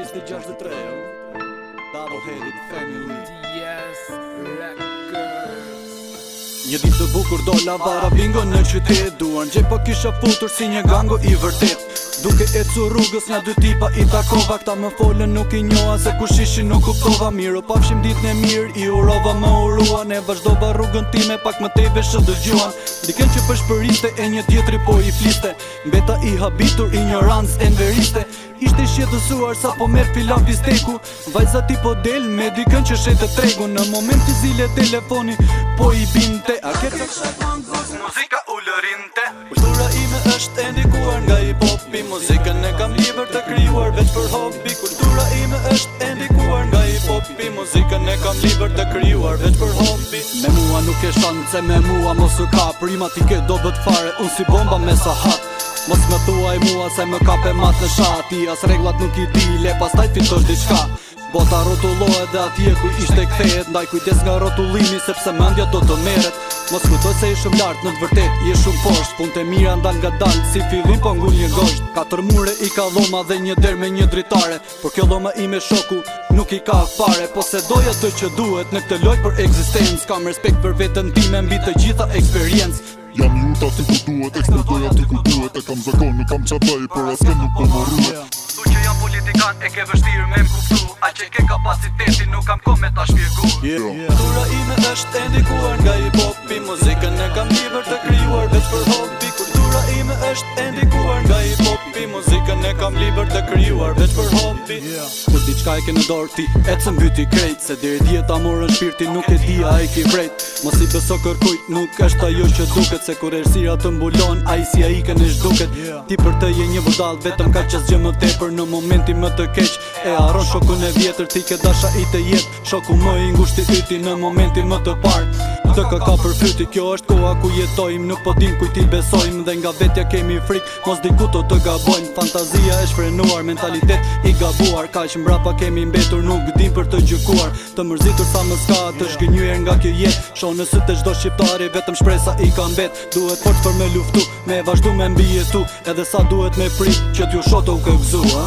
Pisti 63, Double-headed family. Yes, Records. Një ditë të bukur dola vara bingo në qytet. Duar gjej po kisha futur si një gango i vërtet. Duke ecu rrugës nga dy tipa i takova. Kta më folën nuk i njoha se kush ishin nuk kuptova. Miro pafshim ditën e mirë, i urova më urua. Ne vazhdova rrugën time pak më tej vesh dëgjuan. Dikën që përshpëriste e një tjetri po i fliste. Mbeta i habitur, ignorancë e nveriste. Ishte shqetësuar sa po merr filan pisteku. Vajza ti po del me dikën që shete tregu. Në moment që zile telefoni po i binte. A ke të muzika u lërinte. Kultura ime është e ndikuar nga hip-hopi. Muzikën e kam libër të krijuar veç për hobi. Kultura ime është e ndikuar nga hip-hopi. Muzikën e kam libër të krijuar veç për hobi. Me mua nuk e shance, me mua mos u ka. Prima ti ke do bët fare, unë si bomba me sahat. Mos më thuaj mua se më kape mat në shati. As reglat nuk i dile, pastaj fitosh diçka. Bota rotullohet dhe atje ku ishte kthehet. Ndaj kujdes nga rotullimi sepse mendja do të merret. Mos kujtoj se je shumë lart, në të vërtet je shumë poshtë. Punët e mira ndal nga dal, si fillim po ngull një gosht. 4 mure i ka dhoma dhe një der me një dritare. Por kjo dhoma ime shoku nuk i ka fare. Po se doja të që duhet në këtë lojë për ekzistencë. Kam respekt për veten time mbi të gjitha eksperiencë. Jam juta aty ku duhet, eksportoj aty ku duhet. E kam zakon, nuk kam qabaj, por asken nuk po më ruhet. Tu që jam politikan e ke vështirë me m'kuptu. A që ke kapacitetin nuk kam ko me ta shpjegu. Kultura ime është e ndikuar nga hip-hopi. Muzikën e kam libër të krijuar veç për hobi. Kultura ime është e ndikuar nga hip-hopi. Muzikën e kam libër të krijuar veç për hobi. Kur diçka e ke në dorë ti ecën mbyti krejt. Se deri dje ta morën shpirti nuk e di a e ki vrejt. Mos i beso kërkujt, nuk është ajo që duket. Se kur errësira të mbulon, ai si ai që nesh duket. Ti për të je një budall, vetëm ka që zgjë më tepër. Në momentin më të keq e harron shokun e vjetër. Ti ke dasha i të jetë, shoku më i ngushti yti në momentin më të parë. Të ka për fyti, kjo është koha ku jetojmë. Nuk po dim kujt i besojmë dhe nga vetja kemi frikë. Mos dikuto të gabojmë, fantazia është frenuar, mentalitet i gabuar. Kaq mbrapa kemi mbetur, nuk dim për të gjykuar. Të mërzitur sa më s'ka, të zhgënjyer nga kjo jetë. Shoh në sytë çdo shqiptari, vetëm shpresa i ka mbet. Duhet fort për me luftu, me vazhdu me mbi jetu. Edhe sa duhet me prit që t'ju shoto u këgzu, ha?